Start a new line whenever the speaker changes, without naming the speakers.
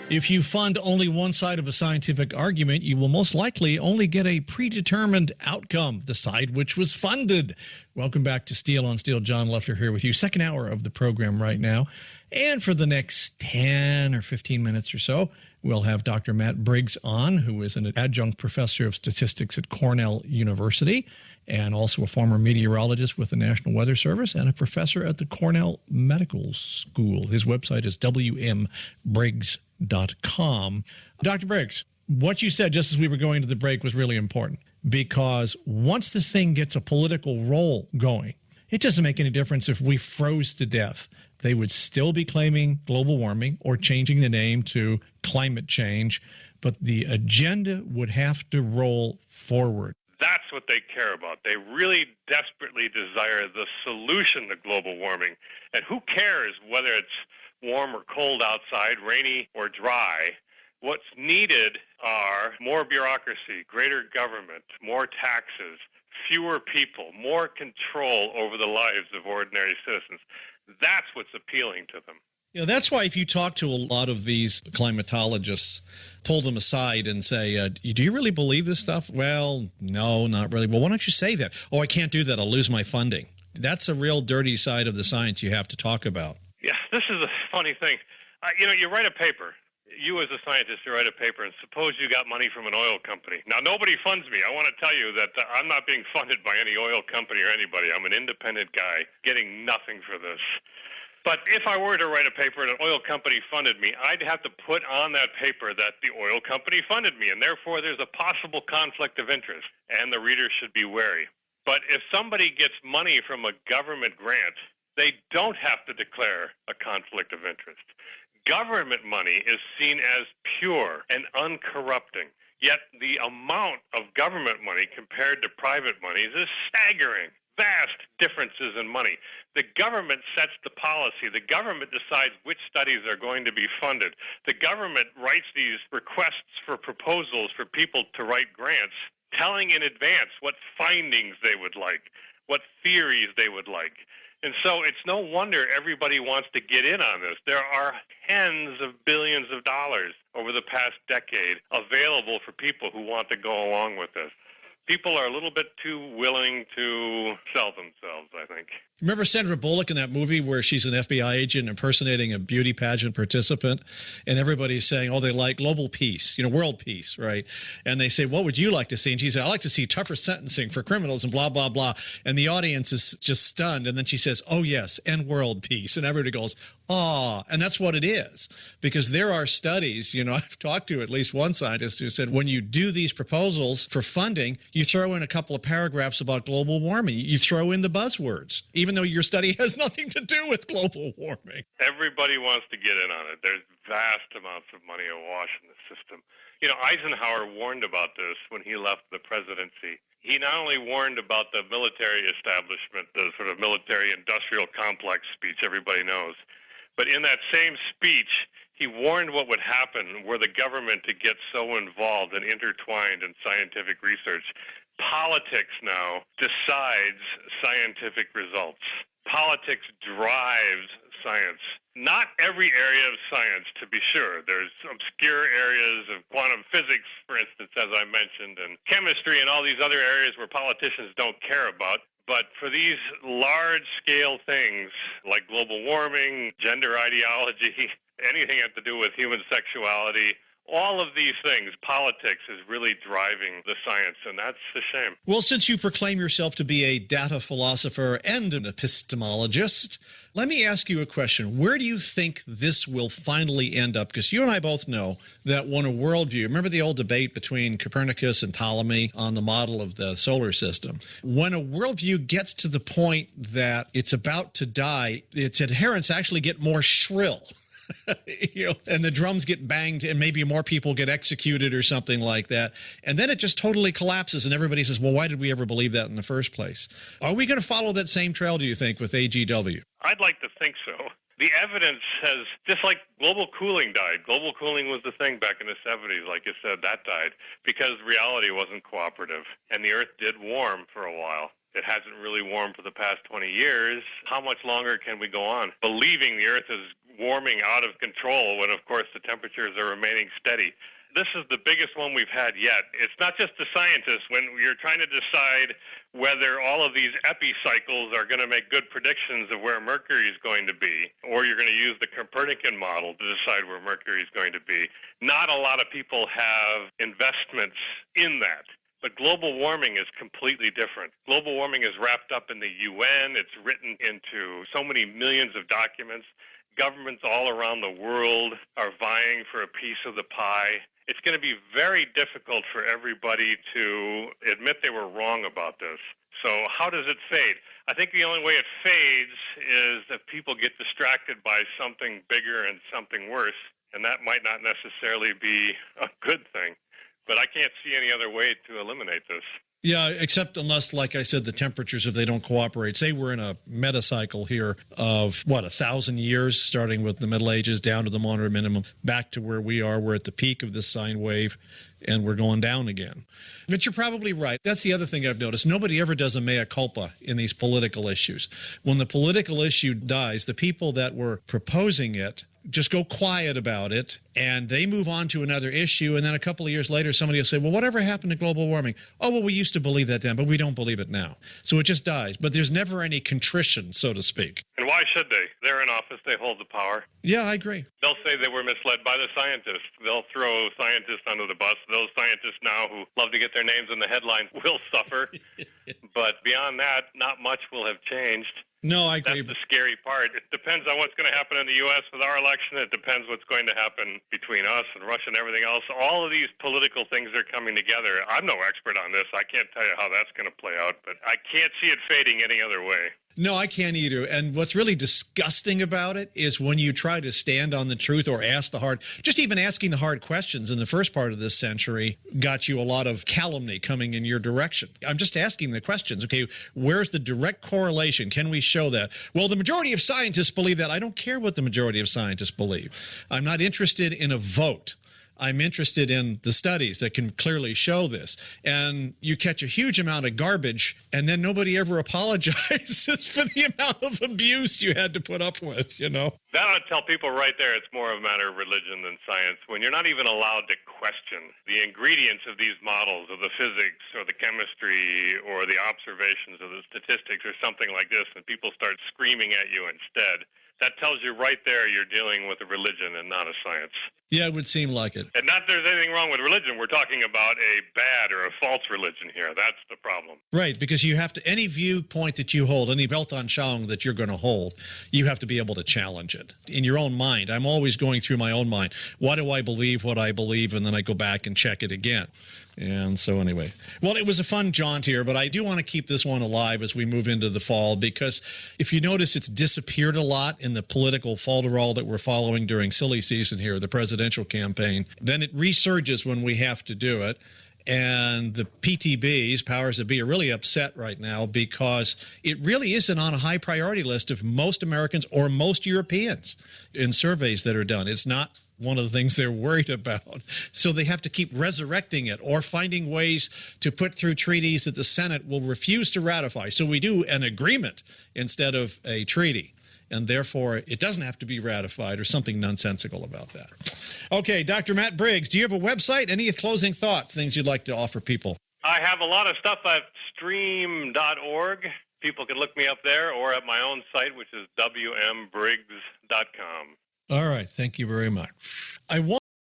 If you fund only one side of a scientific argument, you will most likely only get a predetermined outcome, the side which was funded. Welcome back to Steel on Steel. John Lefter here with you. Second hour of the program right now. And for the next 10 or 15 minutes or so, we'll have Dr. Matt Briggs on, who is an adjunct professor of statistics at Cornell University and also a former meteorologist with the National Weather Service and a professor at the Cornell Medical School. His website is wmbriggs.com. Dr. Briggs, what you said just as we were going to the break was really important, because once this thing gets a political roll going, it doesn't make any difference if we froze to death. They would still be claiming global warming or changing the name to climate change, but the agenda would have to roll forward.
That's what they care about. They really desperately desire the solution to global warming. And who cares whether it's warm or cold outside, rainy or dry? What's needed are more bureaucracy, greater government, more taxes, fewer people, more control over the lives of ordinary citizens. That's what's appealing to them.
You know, that's why if you talk to a lot of these climatologists, pull them aside and say, do you really believe this stuff? Well, no, not really. Well, why don't you say that? Oh, I can't do that. I'll lose my funding. That's a real dirty side of the science you have to talk about.
Yeah, this is a funny thing. You write a paper. You as a scientist, you write a paper, and suppose you got money from an oil company. Now, nobody funds me. I want to tell you that I'm not being funded by any oil company or anybody. I'm an independent guy getting nothing for this. But if I were to write a paper and an oil company funded me, I'd have to put on that paper that the oil company funded me, and therefore there's a possible conflict of interest, and the reader should be wary. But if somebody gets money from a government grant, they don't have to declare a conflict of interest. Government money is seen as pure and uncorrupting, yet the amount of government money compared to private monies is staggering. Vast differences in money. The government sets the policy. The government decides which studies are going to be funded. The government writes these requests for proposals for people to write grants, telling in advance what findings they would like, what theories they would like. And so it's no wonder everybody wants to get in on this. There are tens of billions of dollars over the past decade available for people who want to go along with this. People are a little bit too willing to sell themselves, I think.
Remember Sandra Bullock in that movie where she's an FBI agent impersonating a beauty pageant participant, and everybody's saying, oh, they like global peace, world peace, right? And they say, what would you like to see? And she said, I like to see tougher sentencing for criminals and blah, blah, blah. And the audience is just stunned. And then she says, oh, yes, and world peace. And everybody goes, ah, and that's what it is. Because there are studies, I've talked to at least one scientist who said when you do these proposals for funding, you throw in a couple of paragraphs about global warming. You throw in the buzzwords, even though your study has nothing to do with global warming.
Everybody wants to get in on it. There's vast amounts of money awash in the system. Eisenhower warned about this when he left the presidency. He not only warned about the military establishment, the sort of military-industrial complex speech everybody knows, but in that same speech, he warned what would happen were the government to get so involved and intertwined in scientific research. Politics now decides scientific results. Politics drives science. Not every area of science, to be sure. There's obscure areas of quantum physics, for instance, as I mentioned, and chemistry and all these other areas where politicians don't care about. But for these large-scale things like global warming, gender ideology, anything that have to do with human sexuality, all of these things, politics is really driving the science, and that's a shame.
Well, since you proclaim yourself to be a data philosopher and an epistemologist, let me ask you a question. Where do you think this will finally end up? Because you and I both know that when a worldview, remember the old debate between Copernicus and Ptolemy on the model of the solar system? When a worldview gets to the point that it's about to die, its adherents actually get more shrill. And the drums get banged and maybe more people get executed or something like that. And then it just totally collapses and everybody says, well, why did we ever believe that in the first place? Are we going to follow that same trail, do you think, with AGW?
I'd like to think so. The evidence has, just like global cooling died. Global cooling was the thing back in the 70s, like you said, that died because reality wasn't cooperative. And the Earth did warm for a while. It hasn't really warmed for the past 20 years. How much longer can we go on believing the Earth is warming out of control when, of course, the temperatures are remaining steady. This is the biggest one we've had yet. It's not just the scientists. When you're trying to decide whether all of these epicycles are going to make good predictions of where Mercury is going to be, or you're going to use the Copernican model to decide where Mercury is going to be, not a lot of people have investments in that. But global warming is completely different. Global warming is wrapped up in the UN. It's written into so many millions of documents. Governments all around the world are vying for a piece of the pie. It's going to be very difficult for everybody to admit they were wrong about this. So how does it fade? I think the only way it fades is if people get distracted by something bigger and something worse, and that might not necessarily be a good thing. But I can't see any other way to eliminate this.
Yeah, except unless, like I said, the temperatures, if they don't cooperate, say we're in a metacycle here of, 1,000 years, starting with the Middle Ages down to the moderate minimum, back to where we are. We're at the peak of this sine wave, and we're going down again. But you're probably right. That's the other thing I've noticed. Nobody ever does a mea culpa in these political issues. When the political issue dies, the people that were proposing it just go quiet about it, and they move on to another issue, and then a couple of years later, somebody will say, well, whatever happened to global warming? Oh, well, we used to believe that then, but we don't believe it now. So it just dies. But there's never any contrition, so to speak.
And why should they? They're in office. They hold the power.
Yeah, I agree.
They'll say they were misled by the scientists. They'll throw scientists under the bus. Those scientists now who love to get their names in the headlines will suffer. But beyond that, not much will have changed.
No, I agree.
That's the scary part. It depends on what's going to happen in the U.S. with our election. It depends what's going to happen between us and Russia and everything else. All of these political things are coming together. I'm no expert on this. I can't tell you how that's going to play out, but I can't see it fading any other way.
No, I can't either. And what's really disgusting about it is when you try to stand on the truth or ask the hard, just even asking the hard questions in the first part of this century got you a lot of calumny coming in your direction. I'm just asking the questions. Okay, where's the direct correlation? Can we show that? Well, the majority of scientists believe that. I don't care what the majority of scientists believe. I'm not interested in a vote. I'm interested in the studies that can clearly show this. And you catch a huge amount of garbage, and then nobody ever apologizes for the amount of abuse you had to put up with, you know?
That ought to tell people right there it's more of a matter of religion than science. When you're not even allowed to question the ingredients of these models, of the physics or the chemistry or the observations or the statistics or something like this, and people start screaming at you instead, that tells you right there you're dealing with a religion and not a science.
Yeah, it would seem like it.
And not that there's anything wrong with religion. We're talking about a bad or a false religion here. That's the problem.
Right, because you have to, any viewpoint that you hold, any Weltanschauung that you're going to hold, you have to be able to challenge it in your own mind. I'm always going through my own mind. Why do I believe what I believe? And then I go back and check it again. And so anyway, well, it was a fun jaunt here, but I do want to keep this one alive as we move into the fall, because if you notice, it's disappeared a lot in the political falderall that we're following during silly season here, the presidential campaign. Then it resurges when we have to do it. And the PTBs, powers that be, are really upset right now because it really isn't on a high priority list of most Americans or most Europeans in surveys that are done. It's not one of the things they're worried about. So they have to keep resurrecting it or finding ways to put through treaties that the Senate will refuse to ratify. So we do an agreement instead of a treaty. And therefore, it doesn't have to be ratified or something nonsensical about that. Okay, Dr. Matt Briggs, do you have a website? Any closing thoughts, things you'd like to offer people?
I have a lot of stuff at stream.org. People can look me up there, or at my own site, which is wmbriggs.com.
All right, thank you very much. I want